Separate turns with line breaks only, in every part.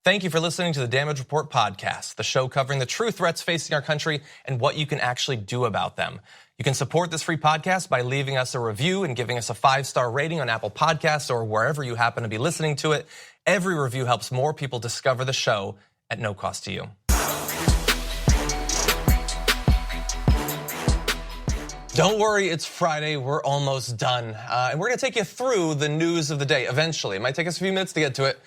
Thank you for listening to the Damage Report podcast, the show covering the true threats facing our country and what you can actually do about them. You can support this free podcast by leaving us a review and giving us a 5-star rating on Apple Podcasts or wherever you happen to be listening to it. Every review helps more people discover the show at no cost to you. Don't worry, it's Friday. We're almost done. And we're going to take you through the news of the day eventually. It might take us a few minutes to get to it.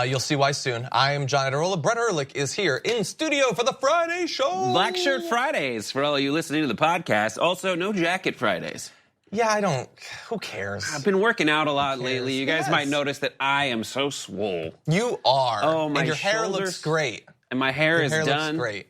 You'll see why soon. I am John Adirola. Brett Erlich is here in studio for the Friday show.
Black Shirt Fridays for all of you listening to the podcast. Also, no jacket Fridays.
Yeah, who cares?
I've been working out a lot lately. You guys might notice that I am so swole.
You are.
Oh, my
and your hair
shoulders,
looks great.
And my hair is done.
Looks great.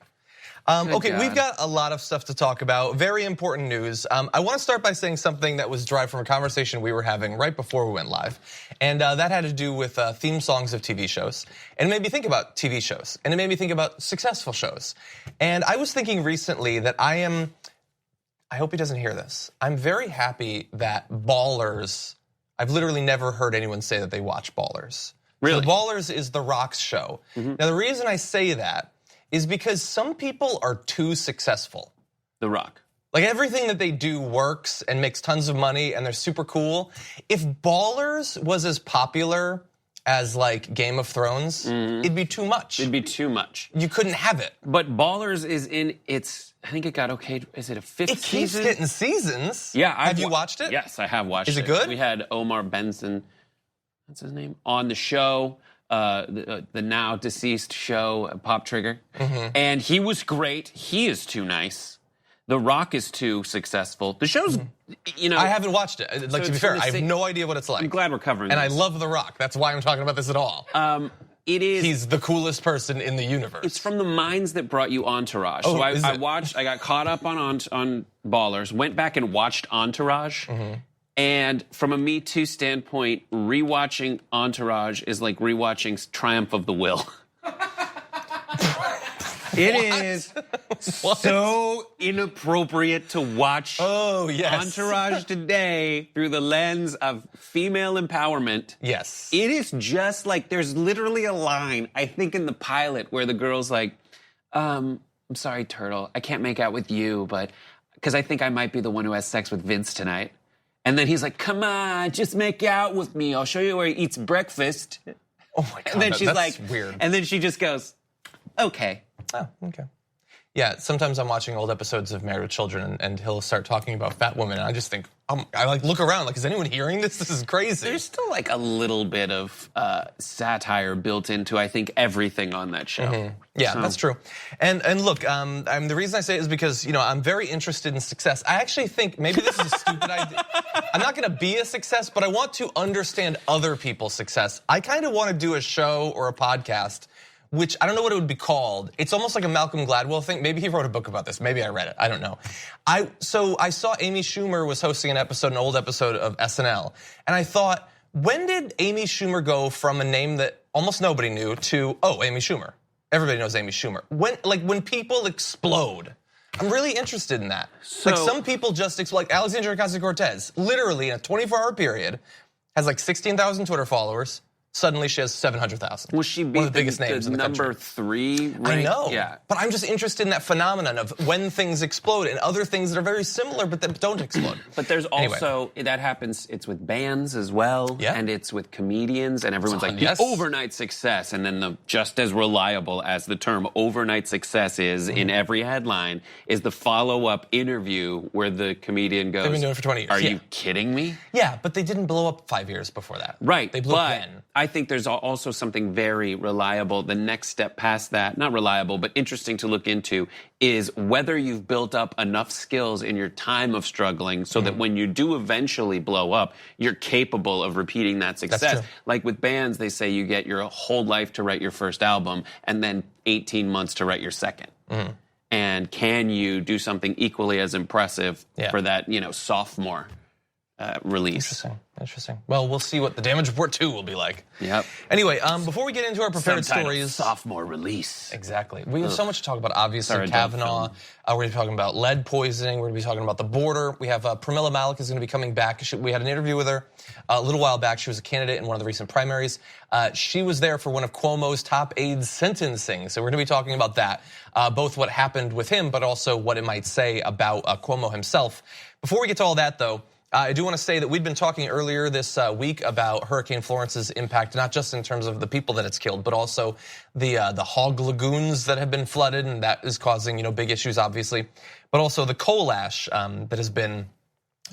Okay, we've got a lot of stuff to talk about. Very important news. I want to start by saying something that was derived from a conversation we were having right before we went live. And that had to do with theme songs of TV shows. And it made me think about TV shows. And it made me think about successful shows. And I was thinking recently that I hope he doesn't hear this. I'm very happy that Ballers, I've literally never heard anyone say that they watch Ballers.
Really?
So Ballers is The Rock's show. Mm-hmm. Now, the reason I say that is because some people are too successful.
The Rock.
Like everything that they do works and makes tons of money and they're super cool. If Ballers was as popular as like Game of Thrones, it'd be too much.
It'd be too much.
You couldn't have it.
But Ballers is in its, I think it got okay. Is it a fifth season?
It keeps getting seasons.
Yeah.
Have you watched it?
Yes, I have watched it.
Is it good?
We had Omar Benson, what's his name, on the show. The now deceased show, Pop Trigger. Mm-hmm. And he was great. He is too nice. The Rock is too successful. The show's, I haven't watched it. Like, to be fair, I have no idea what it's like. I'm glad we're covering
this.
And
I love The Rock. That's why I'm talking about this at all.
It is.
He's the coolest person in the universe.
It's from the minds that brought you Entourage.
Oh,
so I got caught up on Ballers, went back and watched Entourage. Mm-hmm. And from a Me Too standpoint, rewatching Entourage is like rewatching Triumph of the Will. It is so inappropriate to watch Entourage today through the lens of female empowerment.
Yes.
It is just like, there's literally a line, I think in the pilot, where the girl's like, I'm sorry, Turtle, I can't make out with you, but because I think I might be the one who has sex with Vince tonight. And then he's like, come on, just make out with me. I'll show you where he eats breakfast.
Oh my God,
and then she's
that's
like,
weird.
And then she just goes, okay.
Oh, okay. Yeah, sometimes I'm watching old episodes of Married with Children and he'll start talking about fat women and I just think, I like look around like, is anyone hearing this? This is crazy.
There's still like a little bit of satire built into, I think, everything on that show.
Mm-hmm. Yeah, so. That's true. And look, the reason I say it is because, I'm very interested in success. I actually think maybe this is a stupid idea. I'm not gonna be a success, but I want to understand other people's success. I kind of want to do a show or a podcast which I don't know what it would be called. It's almost like a Malcolm Gladwell thing. Maybe he wrote a book about this. Maybe I read it. I don't know. So I saw Amy Schumer was hosting an old episode of SNL. And I thought, when did Amy Schumer go from a name that almost nobody knew to, Amy Schumer? Everybody knows Amy Schumer. When people explode. I'm really interested in that. So, like some people just explode, like Alexandria Ocasio-Cortez, literally in a 24-hour period, has like 16,000 Twitter followers. Suddenly she has 700,000.
Will she be
one of the biggest names in the country?
Number 3 ranked?
I know,
yeah.
But I'm just interested in that phenomenon of when things explode and other things that are very similar but that don't explode.
But there's also, that happens, it's with bands as well, and it's with comedians, and everyone's like, the overnight success, and then the just as reliable as the term overnight success is in every headline is the follow-up interview where the comedian goes,
they've been doing it for 20 years.
Are you kidding me?
Yeah, but they didn't blow up 5 years before that.
Right,
they blew up then.
I think there's also something very reliable. The next step past that, not reliable, but interesting to look into, is whether you've built up enough skills in your time of struggling so that when you do eventually blow up, you're capable of repeating that success.
That's true.
Like with bands, they say you get your whole life to write your first album and then 18 months to write your second. And can you do something equally as impressive for that, sophomore release.
Interesting. Well, we'll see what the damage report 2 will be like.
Yep.
Anyway, before we get into our prepared stories,
sophomore release.
Exactly. We have so much to talk about. Obviously, Kavanaugh. We're going to be talking about lead poisoning. We're going to be talking about the border. We have Pramilla Malick is going to be coming back. We had an interview with her a little while back. She was a candidate in one of the recent primaries. She was there for one of Cuomo's top aides' sentencing. So we're going to be talking about that, both what happened with him, but also what it might say about Cuomo himself. Before we get to all that, though, I do want to say that we'd been talking earlier this week about Hurricane Florence's impact, not just in terms of the people that it's killed, but also the hog lagoons that have been flooded, and that is causing big issues, obviously, but also the coal ash that has been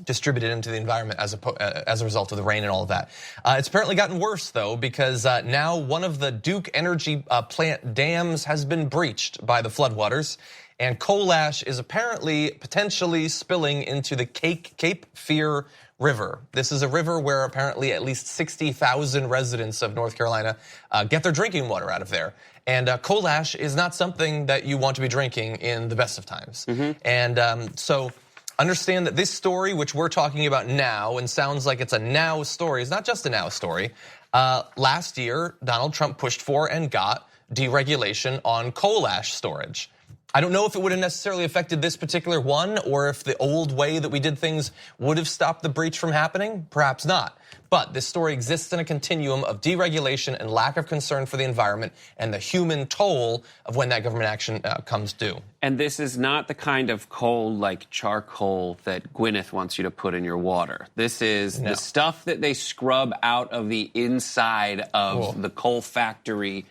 distributed into the environment as a result of the rain and all of that. It's apparently gotten worse, though, because now one of the Duke Energy plant dams has been breached by the floodwaters. And coal ash is apparently potentially spilling into the Cape Fear River. This is a river where apparently at least 60,000 residents of North Carolina get their drinking water out of there. And coal ash is not something that you want to be drinking in the best of times. And so understand that this story, which we're talking about now and sounds like it's a now story, is not just a now story. Last year, Donald Trump pushed for and got deregulation on coal ash storage. I don't know if it would have necessarily affected this particular one or if the old way that we did things would have stopped the breach from happening. Perhaps not. But this story exists in a continuum of deregulation and lack of concern for the environment and the human toll of when that government action comes due.
And this is not the kind of coal like charcoal that Gwyneth wants you to put in your water. This is the stuff that they scrub out of the inside of the coal factory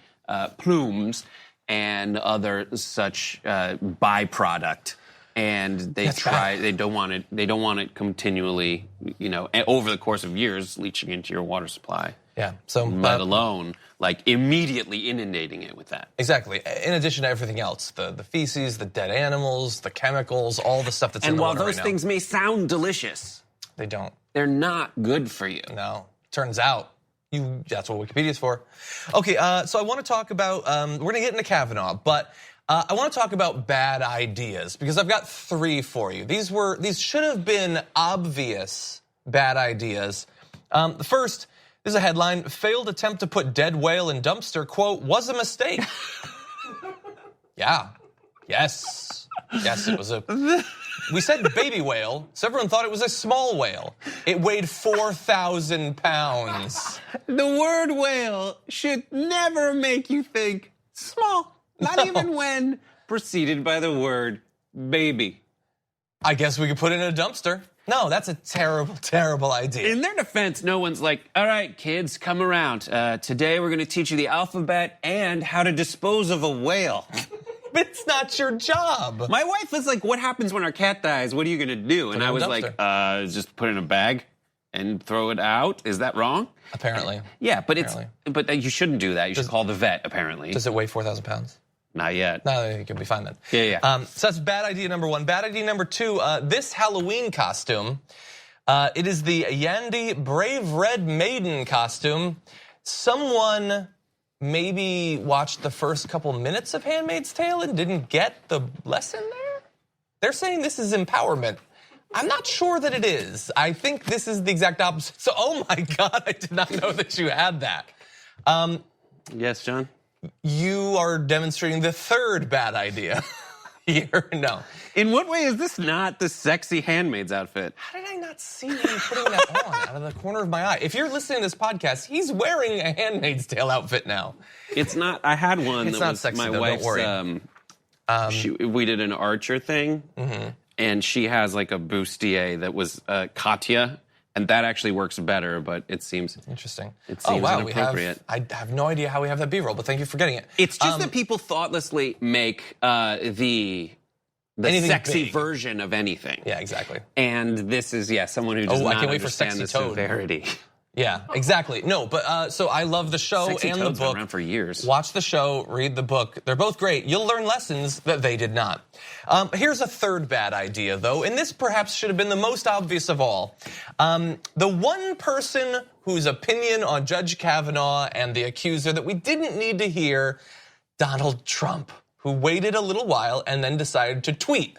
plumes and other such byproduct, and they don't want it continually, over the course of years leaching into your water supply.
Yeah. So
let alone like immediately inundating it with that.
Exactly. In addition to everything else, the feces, the dead animals, the chemicals, all the stuff that's in the water right now.
And while those things may sound delicious,
they don't.
They're not good for you.
No. Turns out. That's what Wikipedia's for. Okay, so I want to talk about, we're going to get into Kavanaugh, but I want to talk about bad ideas because I've got 3 for you. These should have been obvious bad ideas. The first, this is a headline, failed attempt to put dead whale in dumpster, quote, was a mistake. Yeah, yes, it was we said baby whale, so everyone thought it was a small whale. It weighed 4,000 pounds.
The word whale should never make you think small, not even when preceded by the word baby.
I guess we could put it in a dumpster. No, that's a terrible, terrible idea.
In their defense, no one's like, all right, kids, come around. Today we're going to teach you the alphabet and how to dispose of a whale.
It's not your job.
My wife was like, what happens when our cat dies? What are you going to do? And I was like, just put it in a bag and throw it out. Is that wrong?
Apparently.
Yeah, but you shouldn't do that. You should call the vet, apparently.
Does it weigh 4,000 pounds?
Not yet.
No, it could be fine then.
Yeah.
So that's bad idea number 1. Bad idea number 2, this Halloween costume, it is the Yandy Brave Red Maiden costume. Someone maybe watched the first couple minutes of Handmaid's Tale and didn't get the lesson there? They're saying this is empowerment. I'm not sure that it is. I think this is the exact opposite. So, oh my God, I did not know that you had that.
Yes, John?
You are demonstrating the 3rd bad idea here. No.
In what way is this not the sexy Handmaid's outfit?
How did I not see him putting that on out of the corner of my eye? If you're listening to this podcast, he's wearing a Handmaid's Tale outfit now.
It's not. I had one that was
sexy,
my
though,
wife's.
don't worry.
We did an Archer thing, and she has like a bustier that was Katya. And that actually works better, but it seems
interesting.
It seems inappropriate.
I have no idea how we have that B-roll, but thank you for getting it.
It's just that people thoughtlessly make the sexy version of anything.
Yeah, exactly.
And this is someone who does not understand the severity.
Yeah, exactly. No, but so I love the show
Sexy
and the
Toad's
book.
Been around for years.
Watch the show, read the book. They're both great. You'll learn lessons that they did not. Here's a 3rd bad idea, though, and this perhaps should have been the most obvious of all. The one person whose opinion on Judge Kavanaugh and the accuser that we didn't need to hear, Donald Trump, who waited a little while and then decided to tweet.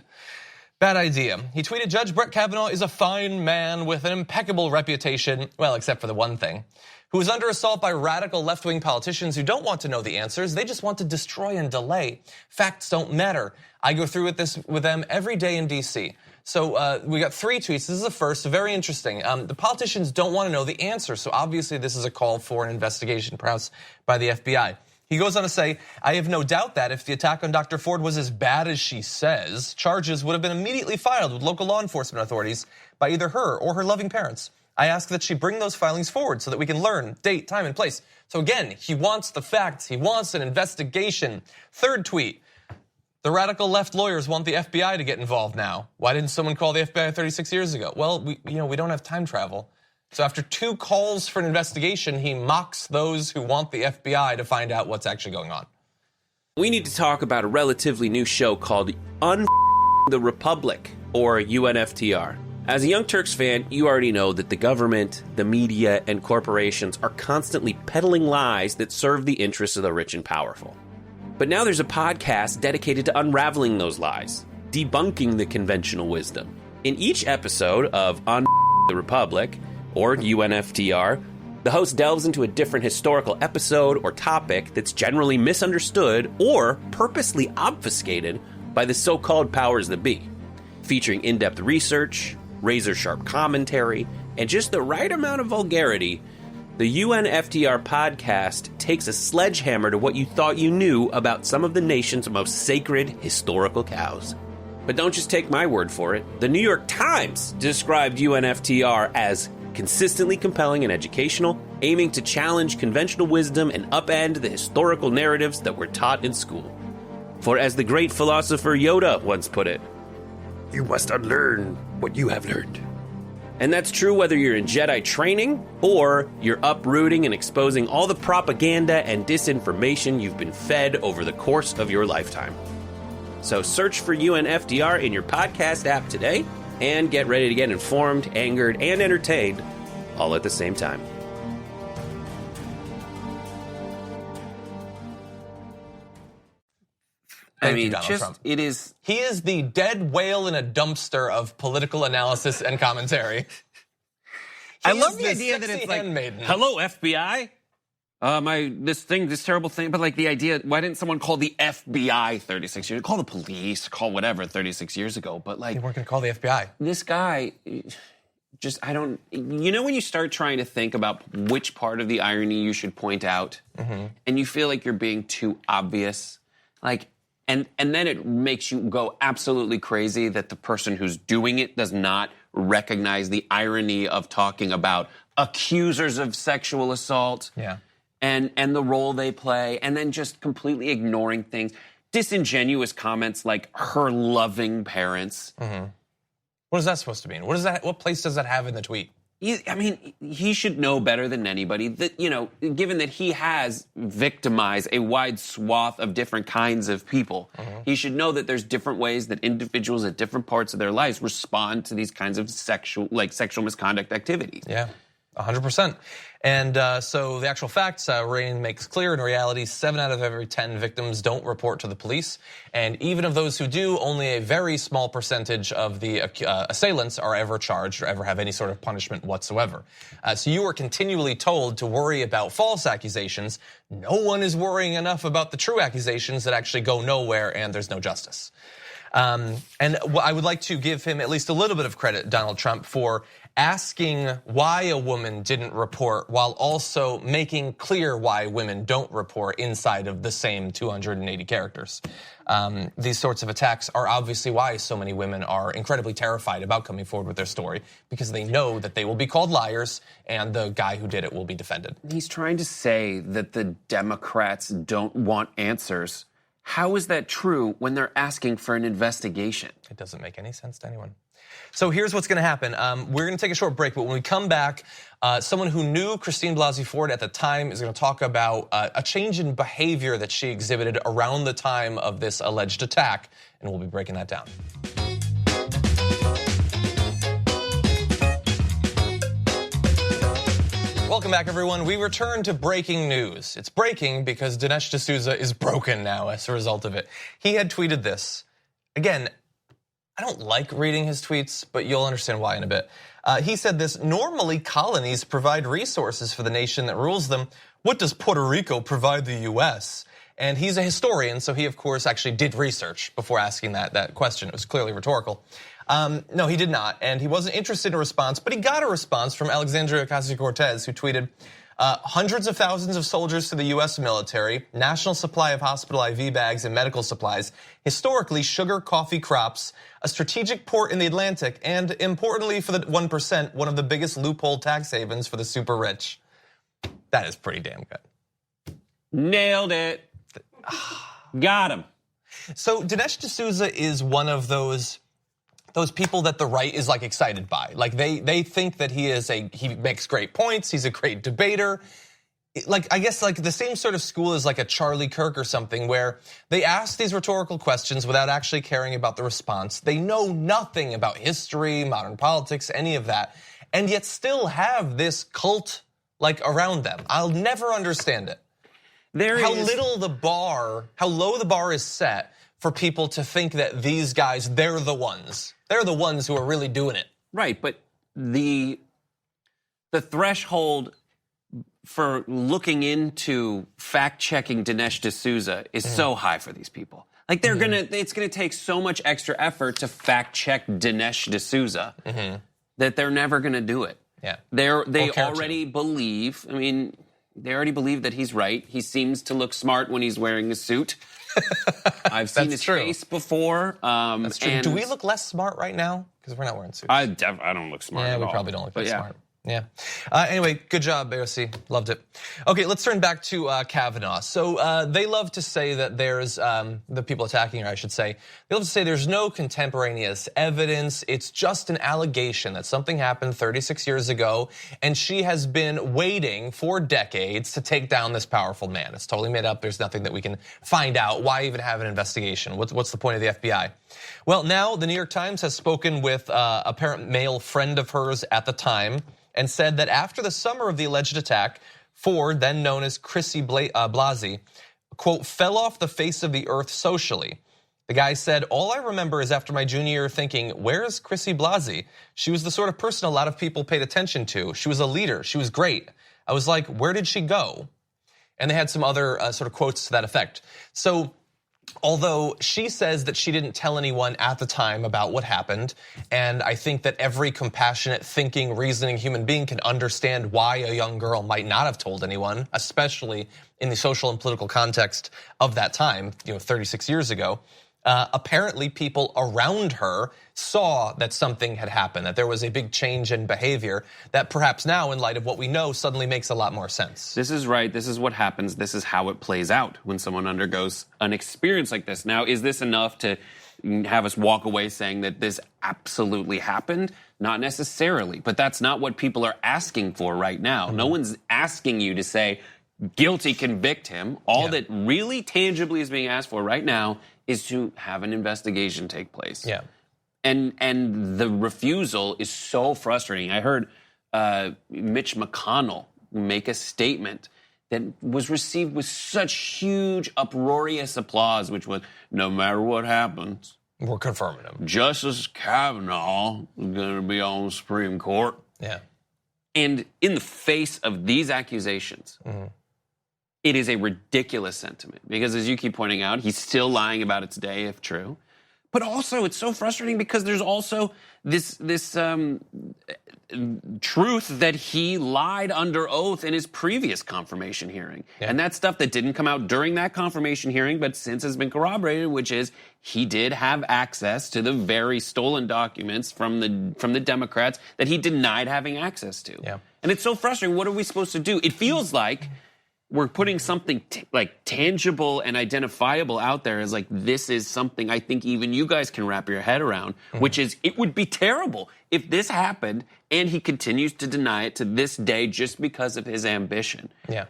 Bad idea. He tweeted, Judge Brett Kavanaugh is a fine man with an impeccable reputation, well, except for the one thing, who is under assault by radical left-wing politicians who don't want to know the answers. They just want to destroy and delay. Facts don't matter. I go through with them every day in D.C. So we got 3 tweets. This is the first, very interesting. The politicians don't want to know the answer, so obviously this is a call for an investigation, perhaps by the FBI. He goes on to say, I have no doubt that if the attack on Dr. Ford was as bad as she says, charges would have been immediately filed with local law enforcement authorities by either her or her loving parents. I ask that she bring those filings forward so that we can learn date, time, and place. So again, he wants the facts. He wants an investigation. Third tweet. The radical left lawyers want the FBI to get involved now. Why didn't someone call the FBI 36 years ago? Well, we don't have time travel. So after 2 calls for an investigation, he mocks those who want the FBI to find out what's actually going on.
We need to talk about a relatively new show called the Republic, or UNFTR. As a Young Turks fan, you already know that the government, the media, and corporations are constantly peddling lies that serve the interests of the rich and powerful. But now there's a podcast dedicated to unraveling those lies, debunking the conventional wisdom. In each episode of the Republic, or UNFTR, the host delves into a different historical episode or topic that's generally misunderstood or purposely obfuscated by the so-called powers that be, featuring in-depth research, razor-sharp commentary, and just the right amount of vulgarity. The UNFTR podcast takes a sledgehammer to what you thought you knew about some of the nation's most sacred historical cows. But don't just take my word for it. The New York Times described UNFTR as consistently compelling and educational, aiming to challenge conventional wisdom and upend the historical narratives that were taught in school. For as the great philosopher Yoda once put it, you must unlearn what you have learned. And that's true whether you're in Jedi training or you're uprooting and exposing all the propaganda and disinformation you've been fed over the course of your lifetime. So search for UNFTR in your podcast app today and get ready to get informed, angered, and entertained all at the same time.
Thank you, Donald Trump.
It is.
He is the dead whale in a dumpster of political analysis and commentary.
I love the idea that it's like,
handmaiden.
hello, FBI. This terrible thing, but like the idea, why didn't someone call the FBI 36 years ago? Call the police, call whatever 36 years ago, but like.
They weren't going to call the FBI.
This guy, when you start trying to think about which part of the irony you should point out, and you feel like you're being too obvious, like, and then it makes you go absolutely crazy that the person who's doing it does not recognize the irony of talking about accusers of sexual assault.
Yeah.
And the role they play, and then just completely ignoring things. Disingenuous comments like her loving parents.
What is that supposed to mean? What place does that have in the tweet?
He should know better than anybody that, given that he has victimized a wide swath of different kinds of people, he should know that there's different ways that individuals at different parts of their lives respond to these kinds of sexual misconduct activities.
Yeah. 100%. And so the actual facts, Rain makes clear, in reality, 7 out of every 10 victims don't report to the police. And even of those who do, only a very small percentage of the assailants are ever charged or ever have any sort of punishment whatsoever. So you are continually told to worry about false accusations. No one is worrying enough about the true accusations that actually go nowhere and there's no justice. And I would like to give him at least a little bit of credit, Donald Trump, for asking why a woman didn't report while also making clear why women don't report inside of the same 280 characters. These sorts of attacks are obviously why so many women are incredibly terrified about coming forward with their story, because they know that they will be called liars and the guy who did it will be defended.
He's trying to say that the Democrats don't want answers. How is that true when they're asking for an investigation?
It doesn't make any sense to anyone. So here's what's going to happen. We're going to take a short break, but when we come back, someone who knew Christine Blasey Ford at the time is going to talk about a change in behavior that she exhibited around the time of this alleged attack, and we'll be breaking that down. Welcome back, everyone. We return to breaking news. It's breaking because Dinesh D'Souza is broken now as a result of it. He had tweeted this. Again, I don't like reading his tweets, but you'll understand why in a bit. He said this: normally colonies provide resources for the nation that rules them. What does Puerto Rico provide the US? And he's a historian, so he of course actually did research before asking that question. It was clearly rhetorical. No, he did not, and he wasn't interested in a response, but he got a response from Alexandria Ocasio-Cortez, who tweeted, hundreds of thousands of soldiers to the US military, national supply of hospital IV bags and medical supplies, historically sugar, coffee crops, a strategic port in the Atlantic, and importantly for the 1%, one of the biggest loophole tax havens for the super rich. That is pretty damn good.
Nailed it. Got him.
So Dinesh D'Souza is one of those people that the right is like excited by. Like they think that he makes great points, he's a great debater. Like I guess like the same sort of school as like a Charlie Kirk or something, where they ask these rhetorical questions without actually caring about the response. They know nothing about history, modern politics, any of that, and yet still have this cult like around them. I'll never understand it. How low the bar is set for people to think that these guys, they're the ones who are really doing it.
Right, but the threshold for looking into fact-checking Dinesh D'Souza is so high for these people. Like it's gonna take so much extra effort to fact-check Dinesh D'Souza that they're never gonna do it.
Yeah,
they already believe. I mean, they already believe that he's right. He seems to look smart when he's wearing a suit. I've seen his face before.
That's true. Do we look less smart right now? Because we're not wearing suits.
I don't look smart at all.
Yeah, we probably don't look that smart. Yeah. Anyway, good job, AOC. Loved it. Okay, let's turn back to Kavanaugh. So they love to say that there's, the people attacking her, I should say, they love to say there's no contemporaneous evidence. It's just an allegation that something happened 36 years ago, and she has been waiting for decades to take down this powerful man. It's totally made up. There's nothing that we can find out. Why even have an investigation? What's the point of the FBI? Well, now the New York Times has spoken with a apparent male friend of hers at the time, and said that after the summer of the alleged attack, Ford, then known as Chrissy Blasey, quote, fell off the face of the earth socially. The guy said, all I remember is after my junior year thinking, where is Chrissy Blasey? She was the sort of person a lot of people paid attention to. She was a leader. She was great. I was like, where did she go? And they had some other sort of quotes to that effect. So although she says that she didn't tell anyone at the time about what happened, and I think that every compassionate, thinking, reasoning human being can understand why a young girl might not have told anyone, especially in the social and political context of that time, 36 years ago. Apparently people around her saw that something had happened, that there was a big change in behavior that perhaps now, in light of what we know, suddenly makes a lot more sense.
This is right. This is what happens. This is how it plays out when someone undergoes an experience like this. Now, is this enough to have us walk away saying that this absolutely happened? Not necessarily, but that's not what people are asking for right now. No one's asking you to say, guilty, convict him. All that really tangibly is being asked for right now is to have an investigation take place.
Yeah.
And the refusal is so frustrating. I heard Mitch McConnell make a statement that was received with such huge uproarious applause, which was, no matter what happens,
we're confirming him.
Justice Kavanaugh is going to be on the Supreme Court.
Yeah.
And in the face of these accusations, it is a ridiculous sentiment because, as you keep pointing out, he's still lying about it today, if true. But also, it's so frustrating because there's also this truth that he lied under oath in his previous confirmation hearing. Yeah. And that's stuff that didn't come out during that confirmation hearing, but since has been corroborated, which is he did have access to the very stolen documents from the Democrats that he denied having access to.
Yeah.
And it's so frustrating. What are we supposed to do? It feels like we're putting something like tangible and identifiable out there as like, this is something I think even you guys can wrap your head around, which is it would be terrible if this happened and he continues to deny it to this day just because of his ambition.
Yeah.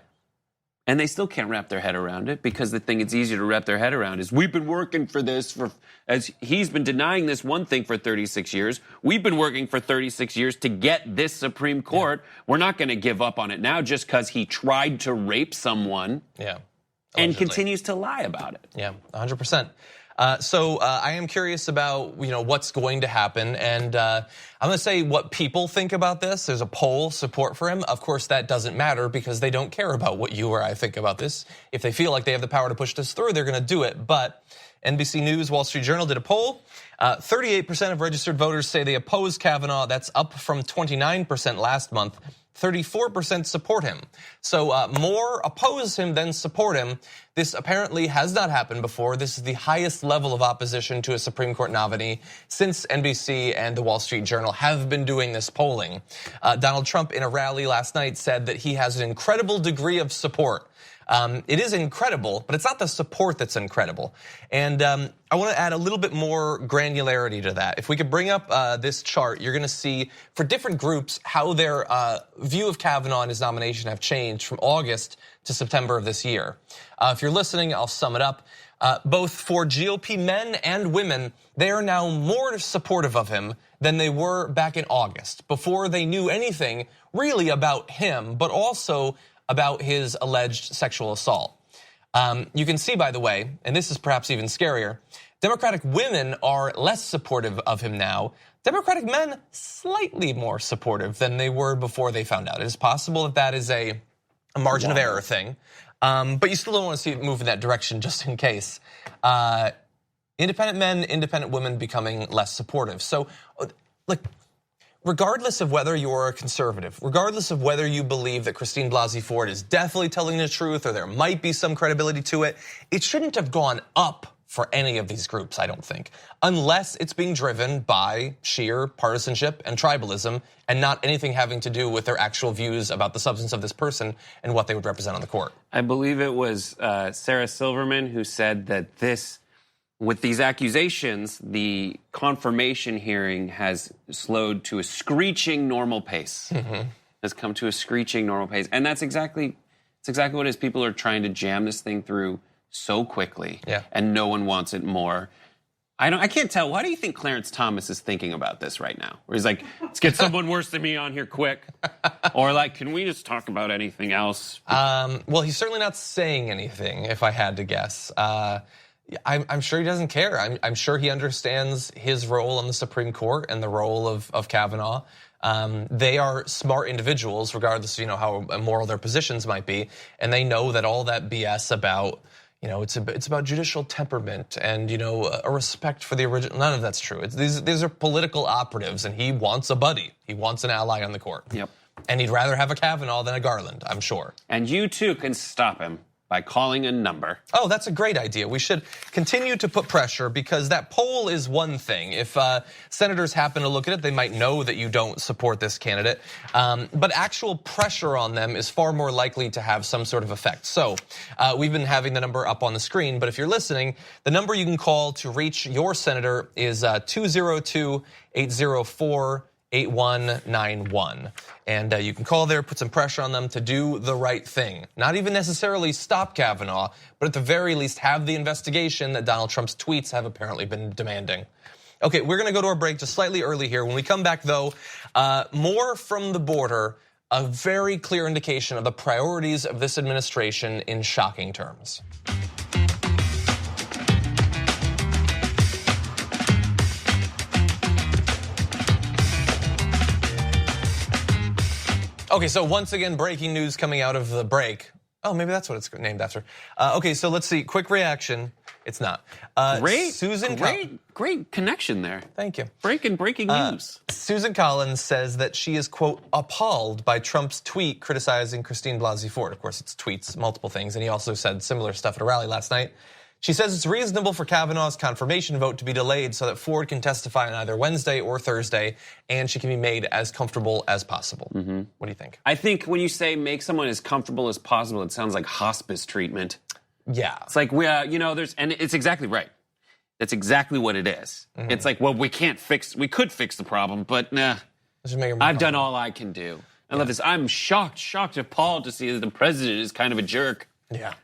And they still can't wrap their head around it because the thing it's easier to wrap their head around is we've been working for this as he's been denying this one thing for 36 years. We've been working for 36 years to get this Supreme Court. Yeah. We're not going to give up on it now just because he tried to rape someone.
Yeah.
And continues to lie about it.
Yeah, 100%. So I am curious about what's going to happen, and I'm going to say what people think about this. There's a poll support for him. Of course, that doesn't matter because they don't care about what you or I think about this. If they feel like they have the power to push this through, they're going to do it. But NBC News, Wall Street Journal did a poll. 38% of registered voters say they oppose Kavanaugh. That's up from 29% last month. 34% support him. So more oppose him than support him. This apparently has not happened before. This is the highest level of opposition to a Supreme Court nominee since NBC and the Wall Street Journal have been doing this polling. Donald Trump in a rally last night said that he has an incredible degree of support. It is incredible, but it's not the support that's incredible. And I want to add a little bit more granularity to that. If we could bring up this chart, you're going to see for different groups how their view of Kavanaugh and his nomination have changed from August to September of this year. If you're listening, I'll sum it up. Both for GOP men and women, they are now more supportive of him than they were back in August, before they knew anything really about him, but also about his alleged sexual assault. You can see, by the way, and this is perhaps even scarier, Democratic women are less supportive of him now. Democratic men, slightly more supportive than they were before they found out. It is possible that that is a margin of error thing, but you still don't want to see it move in that direction just in case. Independent men, independent women becoming less supportive. So, look, regardless of whether you're a conservative, regardless of whether you believe that Christine Blasey Ford is definitely telling the truth or there might be some credibility to it, it shouldn't have gone up for any of these groups, I don't think, unless it's being driven by sheer partisanship and tribalism and not anything having to do with their actual views about the substance of this person and what they would represent on the court.
I believe it was Sarah Silverman who said that with these accusations, the confirmation hearing has slowed to a screeching normal pace. Has come to a screeching normal pace. And that's exactly what it is. People are trying to jam this thing through so quickly.
Yeah.
And no one wants it more. I can't tell. Why do you think Clarence Thomas is thinking about this right now? Where he's like, let's get someone worse than me on here quick. Or like, can we just talk about anything else?
Well, he's certainly not saying anything, if I had to guess. I'm sure he doesn't care. I'm sure he understands his role on the Supreme Court and the role of Kavanaugh. They are smart individuals, regardless of how immoral their positions might be, and they know that all that BS about it's about judicial temperament and a respect for the original. None of that's true. These are political operatives, and he wants a buddy. He wants an ally on the court.
Yep.
And he'd rather have a Kavanaugh than a Garland, I'm sure.
And you too can stop him by calling a number.
Oh, that's a great idea. We should continue to put pressure because that poll is one thing. If senators happen to look at it, they might know that you don't support this candidate. But actual pressure on them is far more likely to have some sort of effect. So we've been having the number up on the screen, but if you're listening, the number you can call to reach your senator is 202-804-8191. And you can call there, put some pressure on them to do the right thing. Not even necessarily stop Kavanaugh, but at the very least have the investigation that Donald Trump's tweets have apparently been demanding. Okay, we're going to go to our break just slightly early here. When we come back, though, more from the border, a very clear indication of the priorities of this administration in shocking terms. Okay, so once again, breaking news coming out of the break. Oh, maybe that's what it's named after. Okay, so let's see. Quick reaction. It's not.
Great connection there.
Thank you.
Breaking news.
Susan Collins says that she is, quote, appalled by Trump's tweet criticizing Christine Blasey Ford. Of course, it's tweets, multiple things, and he also said similar stuff at a rally last night. She says it's reasonable for Kavanaugh's confirmation vote to be delayed so that Ford can testify on either Wednesday or Thursday, and she can be made as comfortable as possible. What do you think?
I think when you say make someone as comfortable as possible, it sounds like hospice treatment.
Yeah.
It's like, and it's exactly right. That's exactly what it is. It's like, well, we could fix the problem, but nah, I've done all I can do. I love this. I'm shocked, appalled to see that the president is kind of a jerk.
Yeah.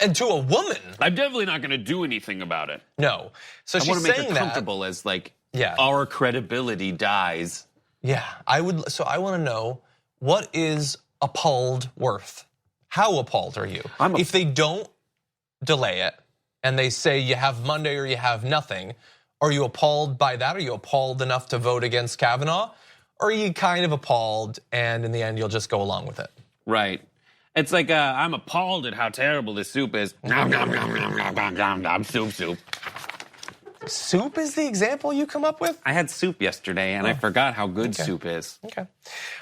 And to a woman.
I'm definitely not going to do anything about it.
No. So
I
she's
want to make
saying
her comfortable as
yeah.
Our credibility dies.
Yeah. I want to know, what is appalled worth? How appalled are you? If they don't delay it, and they say you have Monday or you have nothing, are you appalled by that? Are you appalled enough to vote against Kavanaugh? Or are you kind of appalled and in the end you'll just go along with it?
Right. It's like I'm appalled at how terrible this soup is. Nom, nom, nom, nom, nom, nom, nom, nom, soup.
Soup is the example you come up with?
I had soup yesterday and I forgot how good soup is.
Okay.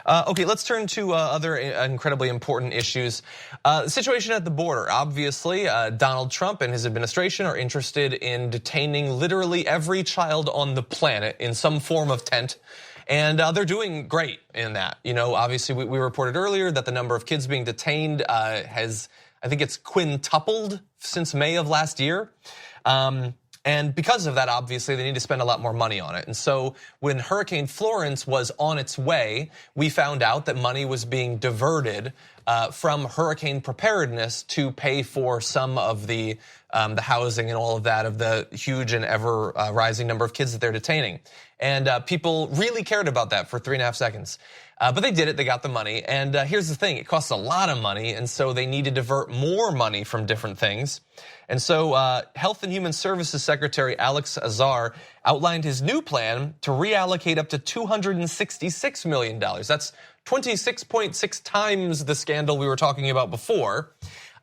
Okay, let's turn to other incredibly important issues. The situation at the border. Obviously, Donald Trump and his administration are interested in detaining literally every child on the planet in some form of tent. And they're doing great in that. You know, obviously we reported earlier that the number of kids being detained has, I think it's quintupled since May of last year. And because of that, obviously, they need to spend a lot more money on it. And so when Hurricane Florence was on its way, we found out that money was being diverted from hurricane preparedness to pay for some of the housing and all of that of the huge and ever rising number of kids that they're detaining. And people really cared about that for 3.5 seconds. But they did it, they got the money. And here's the thing, it costs a lot of money. And so they need to divert more money from different things. And so Health and Human Services Secretary Alex Azar outlined his new plan to reallocate up to $266 million. That's 26.6 times the scandal we were talking about before.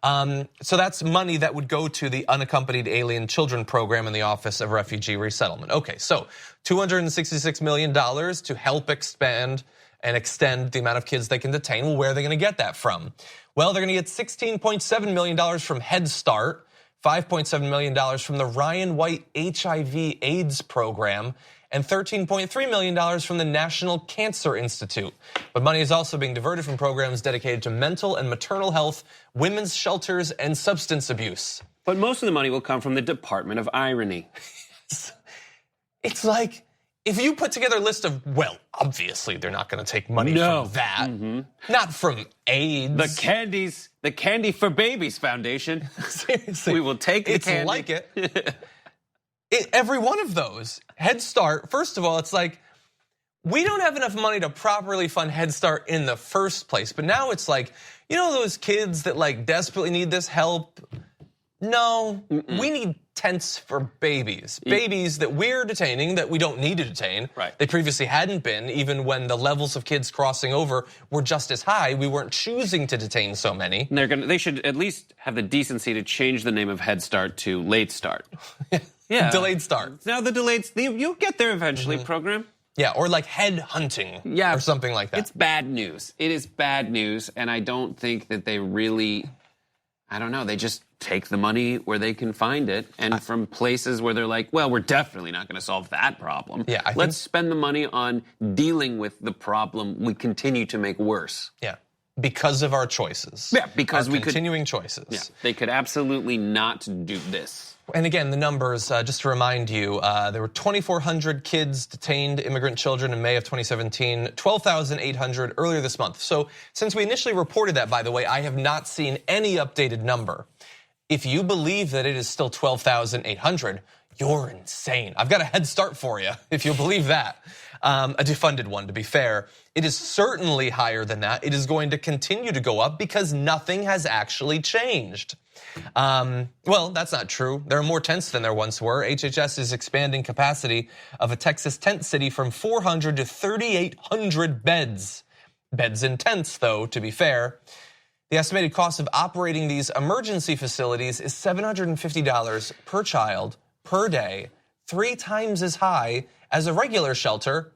So that's money that would go to the Unaccompanied Alien Children Program in the Office of Refugee Resettlement. Okay, so $266 million to help expand and extend the amount of kids they can detain. Well, where are they gonna get that from? Well, they're gonna get $16.7 million from Head Start, $5.7 million from the Ryan White HIV/AIDS program, and $13.3 million from the National Cancer Institute. But money is also being diverted from programs dedicated to mental and maternal health, women's shelters, and substance abuse.
But most of the money will come from the Department of Irony.
It's like, if you put together a list of, well, obviously they're not going to take money from that, not from AIDS.
The Candy for Babies Foundation.
Seriously.
We will take the
it's
candy.
Like it. Every one of those. Head Start, first of all, it's like, we don't have enough money to properly fund Head Start in the first place. But now it's like, you know those kids that like desperately need this help? No, we need tents for babies. Babies that we're detaining that we don't need to detain.
Right.
They previously hadn't been, even when the levels of kids crossing over were just as high. We weren't choosing to detain so many.
And they should at least have the decency to change the name of Head Start to Late Start.
Yeah. Delayed Start.
Now the delayed, you'll get there eventually, program.
Yeah, or like head hunting, or something like that.
It's bad news. It is bad news, and I don't think that they really, I don't know, they just take the money where they can find it, and from places where they're like, well, we're definitely not going to solve that problem.
Yeah,
let's spend the money on dealing with the problem we continue to make worse.
Yeah, because of our choices.
Yeah, because
our continuing choices.
Yeah, they could absolutely not do this.
And again, the numbers, just to remind you, there were 2,400 kids detained, immigrant children in May of 2017, 12,800 earlier this month. So since we initially reported that, by the way, I have not seen any updated number. If you believe that it is still 12,800, you're insane. I've got a head start for you, if you believe that. A defunded one, to be fair. It is certainly higher than that. It is going to continue to go up because nothing has actually changed. Well, that's not true. There are more tents than there once were. HHS is expanding capacity of a Texas tent city from 400 to 3,800 beds. Beds in tents, though, to be fair. The estimated cost of operating these emergency facilities is $750 per child per day, 3 times as high as a regular shelter,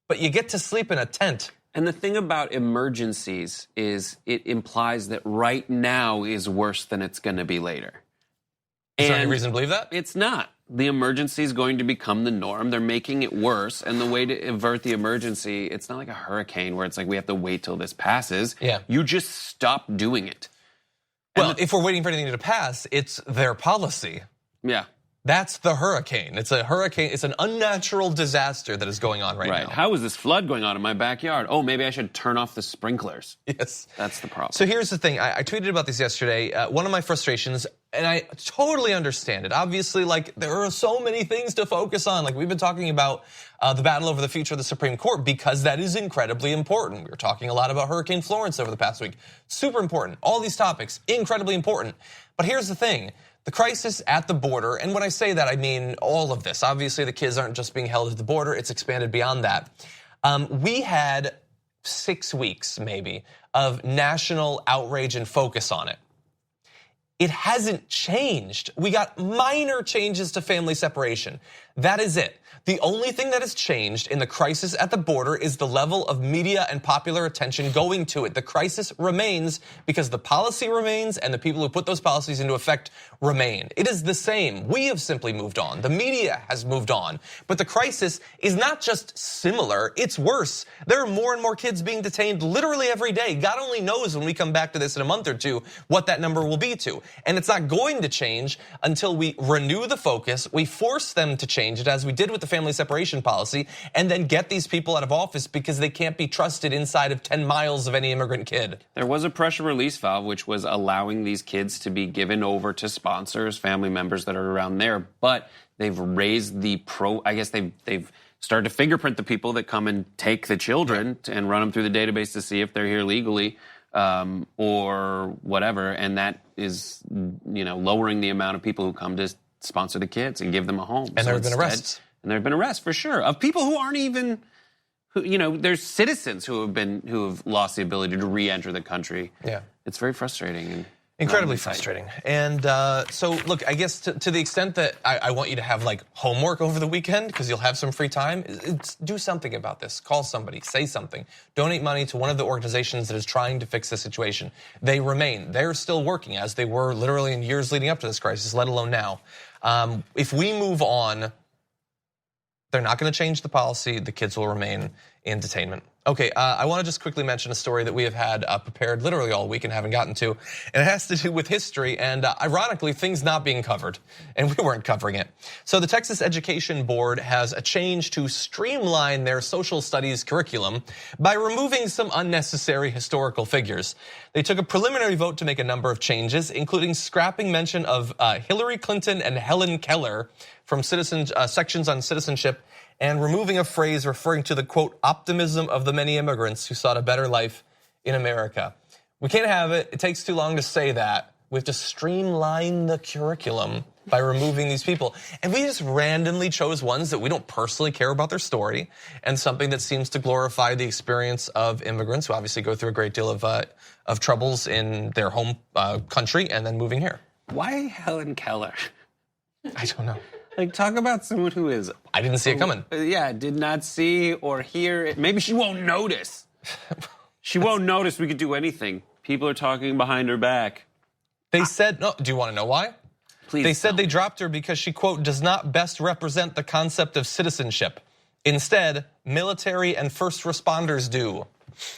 but you get to sleep in a tent.
And the thing about emergencies is it implies that right now is worse than it's going to be later.
Is there any reason to believe that?
It's not. The emergency is going to become the norm. They're making it worse. And the way to avert the emergency, it's not like a hurricane where it's like we have to wait till this passes.
Yeah.
You just stop doing it.
Well, if we're waiting for anything to pass, it's their policy.
Yeah.
That's the hurricane. It's a hurricane. It's an unnatural disaster that is going on right now.
How is this flood going on in my backyard? Oh, maybe I should turn off the sprinklers.
Yes.
That's the problem.
So here's the thing. I tweeted about this yesterday. One of my frustrations, and I totally understand it. Obviously, like, there are so many things to focus on. Like, we've been talking about the battle over the future of the Supreme Court because that is incredibly important. We were talking a lot about Hurricane Florence over the past week. Super important. All these topics, incredibly important. But here's the thing. The crisis at the border, and when I say that, I mean all of this. Obviously, the kids aren't just being held at the border, it's expanded beyond that. We had 6 weeks, maybe, of national outrage and focus on it. It hasn't changed. We got minor changes to family separation. That is it. The only thing that has changed in the crisis at the border is the level of media and popular attention going to it. The crisis remains because the policy remains and the people who put those policies into effect remain. It is the same. We have simply moved on. The media has moved on. But the crisis is not just similar, it's worse. There are more and more kids being detained literally every day. God only knows when we come back to this in a month or two what that number will be to. And it's not going to change until we renew the focus, we force them to change it as we did with the family separation policy, and then get these people out of office because they can't be trusted inside of 10 miles of any immigrant kid.
There was a pressure release valve, which was allowing these kids to be given over to sponsors, family members that are around there. But they've raised the they've started to fingerprint the people that come and take the children and run them through the database to see if they're here legally or whatever. And that is, lowering the amount of people who come to sponsor the kids and give them a home.
And there have been arrests.
And there have been arrests, for sure, of people who aren't even, there's citizens who have lost the ability to re-enter the country.
Yeah.
It's very frustrating. And
incredibly frustrating. And so, look, I guess to the extent that I want you to have like homework over the weekend because you'll have some free time, do something about this. Call somebody, say something. Donate money to one of the organizations that is trying to fix the situation. They remain. They're still working as they were literally in years leading up to this crisis, let alone now. If we move on, they're not going to change the policy. The kids will remain in detainment. Okay, I want to just quickly mention a story that we have had prepared literally all week and haven't gotten to. And it has to do with history and ironically, things not being covered. And we weren't covering it. So the Texas Education Board has a change to streamline their social studies curriculum by removing some unnecessary historical figures. They took a preliminary vote to make a number of changes, including scrapping mention of Hillary Clinton and Helen Keller from sections on citizenship, and removing a phrase referring to the, quote, optimism of the many immigrants who sought a better life in America. We can't have it. It takes too long to say that. We have to streamline the curriculum by removing these people. And we just randomly chose ones that we don't personally care about their story and something that seems to glorify the experience of immigrants who obviously go through a great deal of troubles in their home country and then moving here.
Why Helen Keller?
I don't know.
Like, talk about someone who is...
I didn't see it coming.
Yeah, did not see or hear it. Maybe she won't notice. She won't notice we could do anything. People are talking behind her back.
They said, no, do you want to know why?
Please.
They said they dropped her because she, quote, does not best represent the concept of citizenship. Instead, military and first responders do.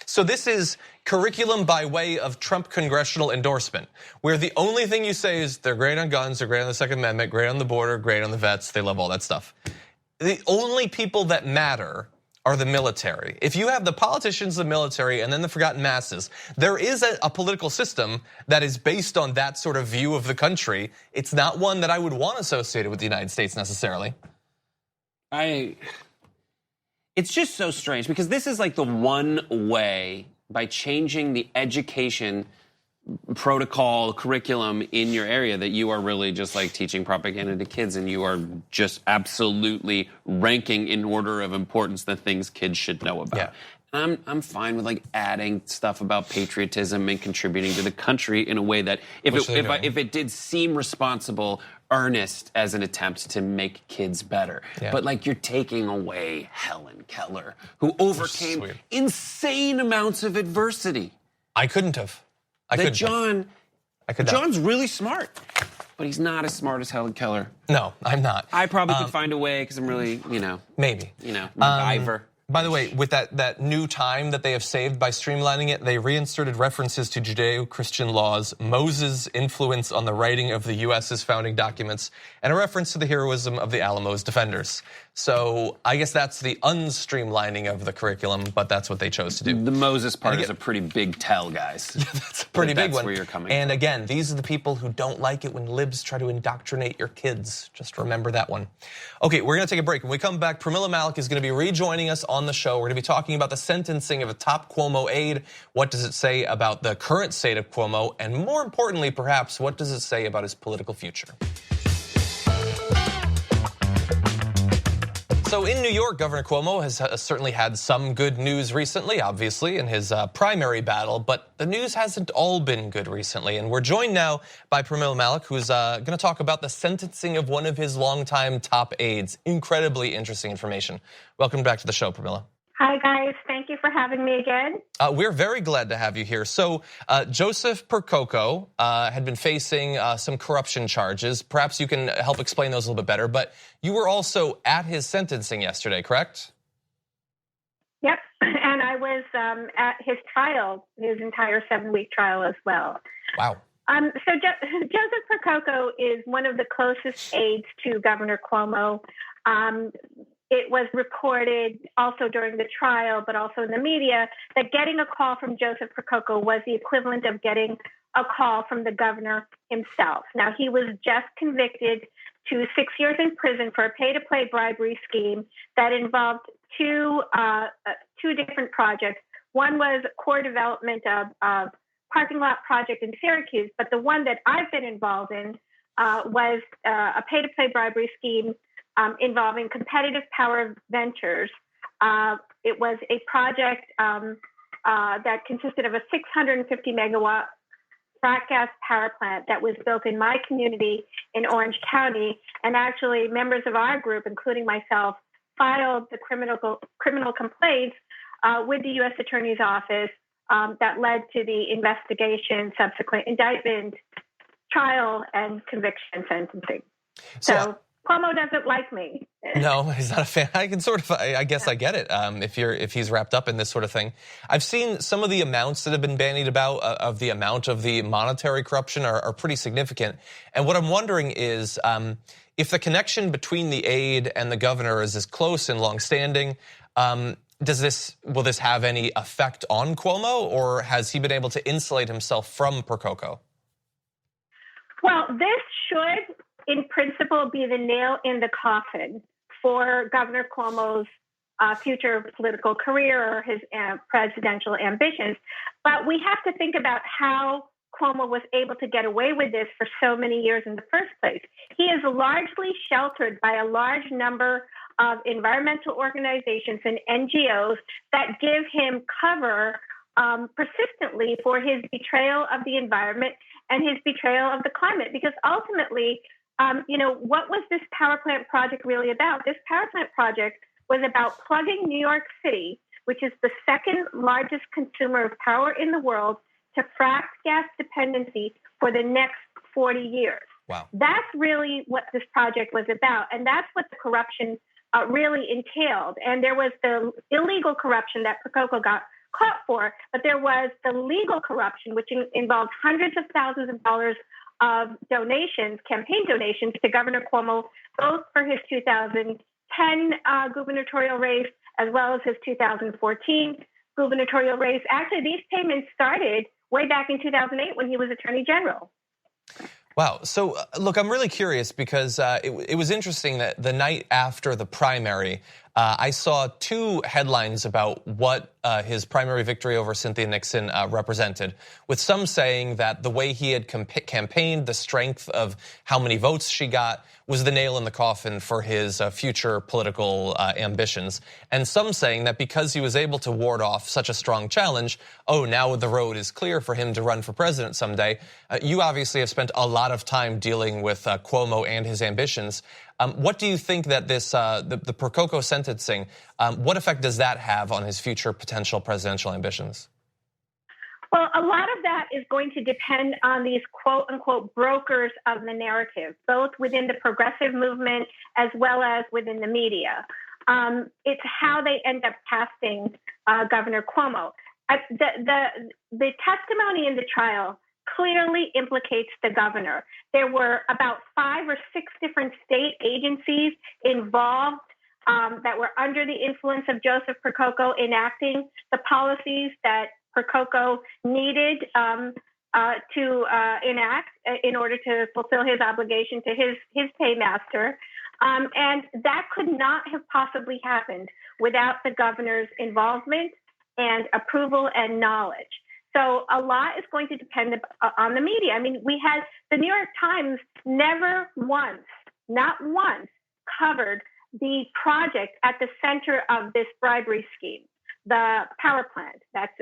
So this is curriculum by way of Trump congressional endorsement, where the only thing you say is they're great on guns, they're great on the Second Amendment, great on the border, great on the vets, they love all that stuff. The only people that matter are the military. If you have the politicians, the military, and then the forgotten masses, there is a political system that is based on that sort of view of the country. It's not one that I would want associated with the United States necessarily.
It's just so strange because this is like the one way by changing the education protocol curriculum in your area that you are really just like teaching propaganda to kids and you are just absolutely ranking in order of importance the things kids should know about.
Yeah.
I'm fine with like adding stuff about patriotism and contributing to the country in a way that if it did seem responsible, earnest as an attempt to make kids better. Yeah. But like you're taking away Helen Keller, who overcame insane amounts of adversity.
I couldn't have.
John's really smart, but he's not as smart as Helen Keller.
No, I'm not.
I probably could find a way because I'm really,
maybe,
MacGyver.
By the way, with that new time that they have saved by streamlining it, they reinserted references to Judeo-Christian laws, Moses' influence on the writing of the US's founding documents, and a reference to the heroism of the Alamo's defenders. So I guess that's the unstreamlining of the curriculum, but that's what they chose to do.
The Moses part is a pretty big tell, guys.
Yeah, that's a pretty big one.
That's where you're coming
And
from.
Again, these are the people who don't like it when libs try to indoctrinate your kids. Just remember that one. Okay, we're gonna take a break. When we come back, Pramilla Malick is gonna be rejoining us on on the show. We're going to be talking about the sentencing of a top Cuomo aide. What does it say about the current state of Cuomo? And more importantly, perhaps, what does it say about his political future? So in New York, Governor Cuomo has certainly had some good news recently, obviously, in his primary battle, but the news hasn't all been good recently. And we're joined now by Pramilla Malick, who's going to talk about the sentencing of one of his longtime top aides. Incredibly interesting information. Welcome back to the show, Pramilla.
Hi, guys. Thank you for having me again.
We're very glad to have you here. So Joseph Percoco had been facing some corruption charges. Perhaps you can help explain those a little bit better. But you were also at his sentencing yesterday, correct?
Yep. And I was at his trial, his entire 7-week trial as well.
Wow.
So Joseph Percoco is one of the closest aides to Governor Cuomo. It was reported also during the trial, but also in the media, that getting a call from Joseph Percoco was the equivalent of getting a call from the governor himself. Now, he was just convicted to 6 years in prison for a pay-to-play bribery scheme that involved two different projects. One was core development of a parking lot project in Syracuse, but the one that I've been involved in was a pay-to-play bribery scheme involving Competitive Power Ventures. It was a project that consisted of a 650 megawatt frac gas power plant that was built in my community in Orange County. And actually members of our group, including myself, filed the criminal complaints with the U.S. Attorney's Office that led to the investigation, subsequent indictment, trial, and conviction sentencing. So Cuomo doesn't like me.
No, he's not a fan. I can sort of, I guess I get it. If he's wrapped up in this sort of thing, I've seen some of the amounts that have been bandied about of the amount of the monetary corruption are pretty significant. And what I'm wondering is, if the connection between the aide and the governor is as close and longstanding, will this have any effect on Cuomo, or has he been able to insulate himself from Percoco?
Well, this should, in principle, be the nail in the coffin for Governor Cuomo's future political career or his presidential ambitions. But we have to think about how Cuomo was able to get away with this for so many years in the first place. He is largely sheltered by a large number of environmental organizations and NGOs that give him cover persistently for his betrayal of the environment and his betrayal of the climate. Because ultimately, what was this power plant project really about? This power plant project was about plugging New York City, which is the second largest consumer of power in the world, to frac gas dependency for the next 40 years.
Wow.
That's really what this project was about. And that's what the corruption really entailed. And there was the illegal corruption that Percoco got caught for, but there was the legal corruption, which involved hundreds of thousands of dollars of donations, campaign donations to Governor Cuomo, both for his 2010 gubernatorial race as well as his 2014 gubernatorial race. Actually, these payments started way back in 2008 when he was Attorney General.
Wow. So, look, I'm really curious because it was interesting that the night after the primary, I saw two headlines about what his primary victory over Cynthia Nixon represented, with some saying that the way he had campaigned, the strength of how many votes she got, was the nail in the coffin for his future political ambitions. And some saying that because he was able to ward off such a strong challenge, now the road is clear for him to run for president someday. You obviously have spent a lot of time dealing with Cuomo and his ambitions. What do you think that this the Percoco sentencing, what effect does that have on his future potential presidential ambitions?
Well, a lot of that is going to depend on these quote unquote brokers of the narrative, both within the progressive movement as well as within the media. It's how they end up casting Governor Cuomo. The testimony in the trial clearly implicates the governor. There were about 5 or 6 different state agencies involved that were under the influence of Joseph Percoco enacting the policies that Percoco needed to enact in order to fulfill his obligation to his paymaster. And that could not have possibly happened without the governor's involvement and approval and knowledge. So a lot is going to depend on the media. I mean, we had the New York Times never once, not once, covered the project at the center of this bribery scheme, the power plant that's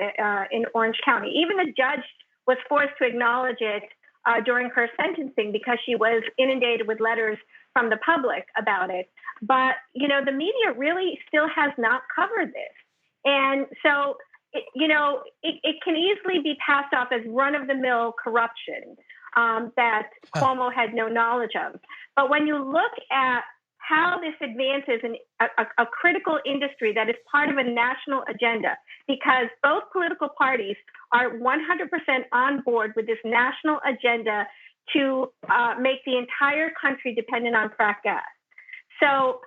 in Orange County. Even the judge was forced to acknowledge it during her sentencing because she was inundated with letters from the public about it. But, the media really still has not covered this. And so, it can easily be passed off as run-of-the-mill corruption that Cuomo had no knowledge of. But when you look at how this advances a critical industry that is part of a national agenda, because both political parties are 100% on board with this national agenda to make the entire country dependent on frack gas. So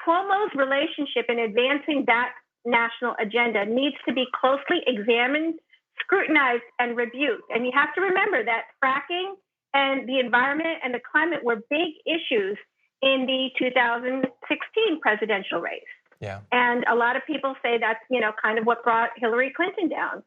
Cuomo's relationship in advancing that national agenda needs to be closely examined, scrutinized, and rebuked. And you have to remember that fracking and the environment and the climate were big issues in the 2016 presidential race.
Yeah.
And a lot of people say that's, kind of what brought Hillary Clinton down.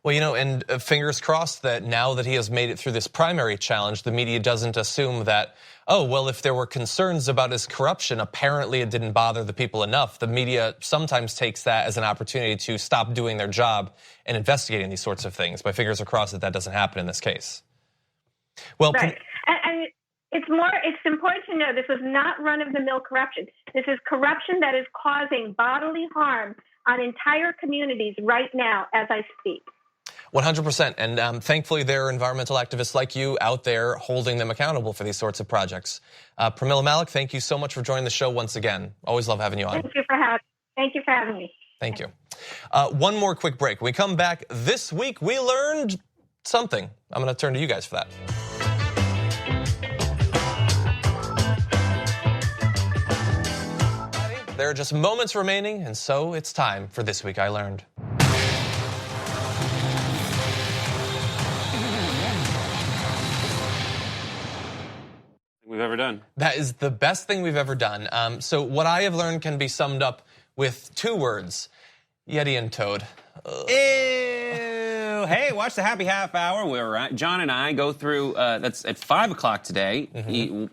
Well, and fingers crossed that now that he has made it through this primary challenge, the media doesn't assume that, if there were concerns about his corruption, apparently it didn't bother the people enough. The media sometimes takes that as an opportunity to stop doing their job and investigating these sorts of things. My fingers are crossed that doesn't happen in this case. Well,
right. And it's important to know this was not run-of-the-mill corruption. This is corruption that is causing bodily harm on entire communities right now as I speak.
100%. And thankfully, there are environmental activists like you out there holding them accountable for these sorts of projects. Pramilla Malick, thank you so much for joining the show once again. Always love having you on.
Thank you for having me.
Thank you. One more quick break. When we come back this week, we learned something. I'm going to turn to you guys for that. There are just moments remaining, and so it's time for This Week I Learned.
We've ever done.
That is the best thing we've ever done. So what I have learned can be summed up with 2 words: Yeti and Toad.
Ew. Hey, watch the Happy Half Hour where John and I go through, that's at 5 o'clock today,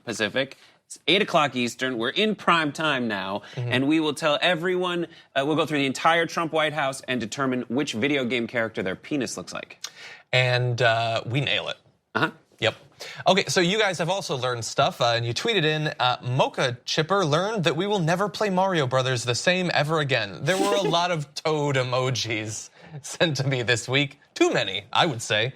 Pacific. It's 8 o'clock Eastern. We're in prime time now, and we will tell everyone, we'll go through the entire Trump White House and determine which video game character their penis looks like.
And we nail it. Yep. Okay, so you guys have also learned stuff, and you tweeted in, Mocha Chipper learned that we will never play Mario Brothers the same ever again. There were a lot of toad emojis sent to me this week. Too many, I would say.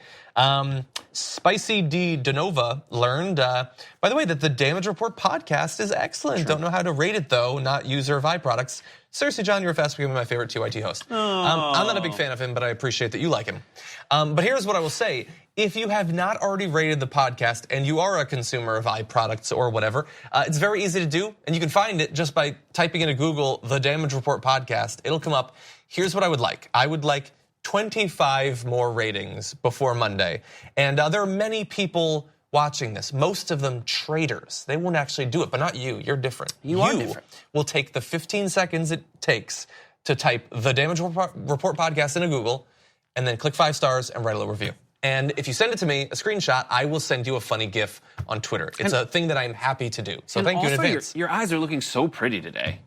Spicy D Denova learned, by the way, that the Damage Report podcast is excellent. Sure. Don't know how to rate it, though, not user of iProducts. Seriously, John, you're fast becoming my favorite TYT host. I'm not a big fan of him, but I appreciate that you like him. But here's what I will say. If you have not already rated the podcast and you are a consumer of iProducts or whatever, it's very easy to do. And you can find it just by typing into Google, the Damage Report podcast. It'll come up. Here's what I would like. I would like 25 more ratings before Monday. And there are many people watching this, most of them traitors. They won't actually do it, but not you. You're different.
You are different.
Will take the 15 seconds it takes to type the Damage Report podcast into Google and then click 5 stars and write a little review. And if you send it to me, a screenshot, I will send you a funny GIF on Twitter. It's a thing that I'm happy to do. So thank you in advance.
Your eyes are looking so pretty today.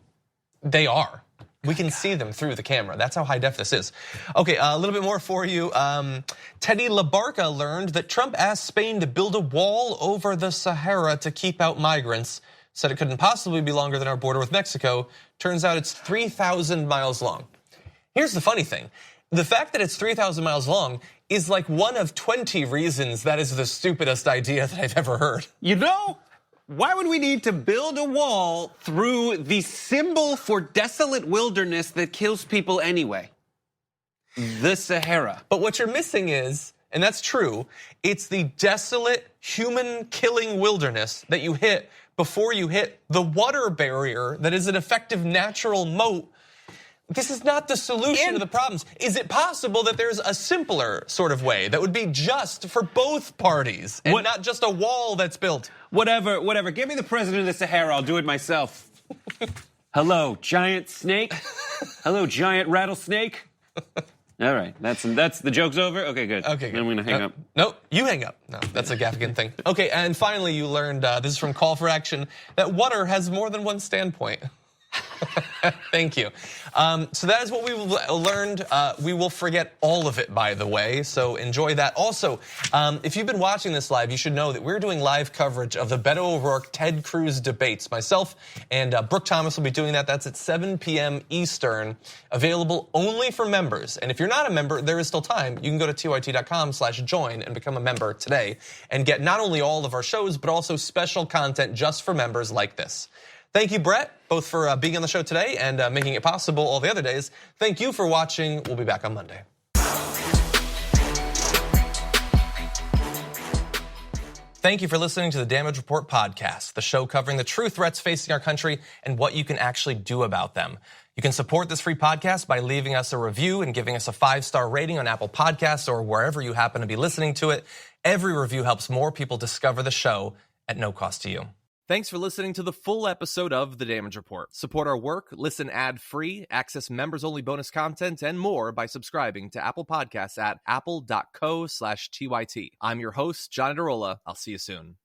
They are. We can see them through the camera. That's how high def this is. Okay, a little bit more for you. Teddy LaBarca learned that Trump asked Spain to build a wall over the Sahara to keep out migrants. Said it couldn't possibly be longer than our border with Mexico. Turns out it's 3,000 miles long. Here's the funny thing. The fact that it's 3,000 miles long is like one of 20 reasons that is the stupidest idea that I've ever heard.
You know, why would we need to build a wall through the symbol for desolate wilderness that kills people anyway? The Sahara.
But what you're missing is, and that's true, it's the desolate, human-killing wilderness that you hit before you hit the water barrier that is an effective natural moat This is not the solution to the problems. Is it possible that there's a simpler sort of way that would be just for both parties and not just a wall that's built?
Whatever. Give me the president of the Sahara. I'll do it myself. Hello, giant snake. Hello, giant rattlesnake. All right, that's the joke's over. Okay, good.
Okay, good.
I'm gonna hang up.
No, you hang up. No, that's a Gaffigan thing. Okay, and finally, you learned this is from Call for Action that water has more than one standpoint. Thank you. So that is what we learned. We will forget all of it, by the way, so enjoy that. Also, if you've been watching this live, you should know that we're doing live coverage of the Beto O'Rourke, Ted Cruz debates. Myself and Brooke Thomas will be doing that. That's at 7 p.m. Eastern, available only for members. And if you're not a member, there is still time. You can go to tyt.com/join and become a member today and get not only all of our shows, but also special content just for members like this. Thank you, Brett, both for being on the show today and making it possible all the other days. Thank you for watching. We'll be back on Monday. Thank you for listening to the Damage Report podcast, the show covering the true threats facing our country and what you can actually do about them. You can support this free podcast by leaving us a review and giving us a 5-star rating on Apple Podcasts or wherever you happen to be listening to it. Every review helps more people discover the show at no cost to you. Thanks for listening to the full episode of The Damage Report. Support our work, listen ad-free, access members-only bonus content, and more by subscribing to Apple Podcasts at apple.co/TYT. I'm your host, John Adarola. I'll see you soon.